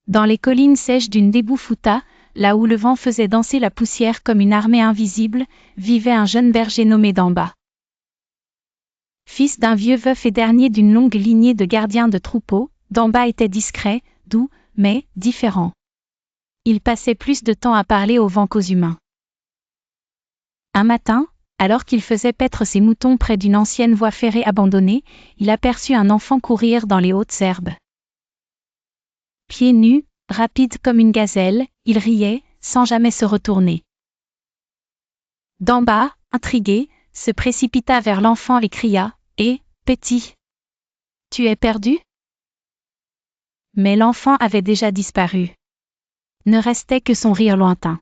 Dans les collines sèches d'une Déboufuta, là où le vent faisait danser la poussière comme une armée invisible, vivait un jeune berger nommé Damba. Fils d'un vieux veuf et dernier d'une longue lignée de gardiens de troupeaux, Damba était discret, doux, mais différent. Il passait plus de temps à parler au vent qu'aux humains. Un matin, alors qu'il faisait paître ses moutons près d'une ancienne voie ferrée abandonnée, il aperçut un enfant courir dans les hautes herbes. Pieds nus, rapide comme une gazelle, il riait, sans jamais se retourner. Damba, intrigué, se précipita vers l'enfant et cria « Hé, petit! Tu es perdu ?» Mais l'enfant avait déjà disparu. Ne restait que son rire lointain.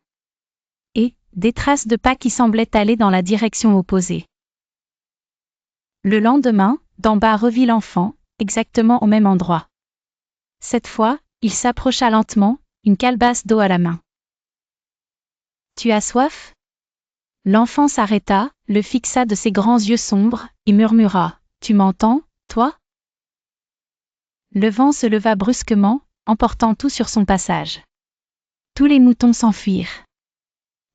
Et des traces de pas qui semblaient aller dans la direction opposée. Le lendemain, Damba revit l'enfant, exactement au même endroit. Cette fois, il s'approcha lentement, une calebasse d'eau à la main. « Tu as soif ?» L'enfant s'arrêta, le fixa de ses grands yeux sombres, et murmura « Tu m'entends, toi ?» Le vent se leva brusquement, emportant tout sur son passage. Tous les moutons s'enfuirent.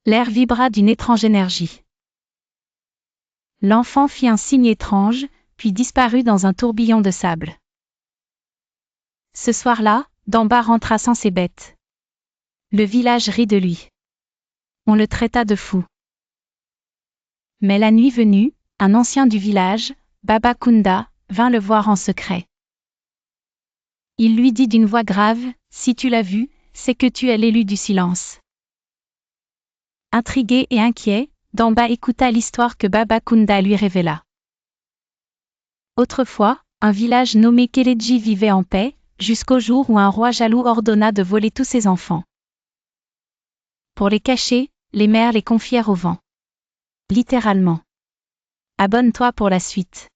L'air vibra d'une étrange énergie. L'enfant fit un signe étrange, puis disparut dans un tourbillon de sable. Ce soir-là, Damba rentra sans ses bêtes. Le village rit de lui. On le traita de fou. Mais la nuit venue, un ancien du village, Baba Kunda, vint le voir en secret. Il lui dit d'une voix grave, « Si tu l'as vu, c'est que tu es l'élu du silence. » Intrigué et inquiet, Damba écouta l'histoire que Baba Kunda lui révéla. Autrefois, un village nommé Keleji vivait en paix, jusqu'au jour où un roi jaloux ordonna de voler tous ses enfants. Pour les cacher, les mères les confièrent au vent. Littéralement. Abonne-toi pour la suite.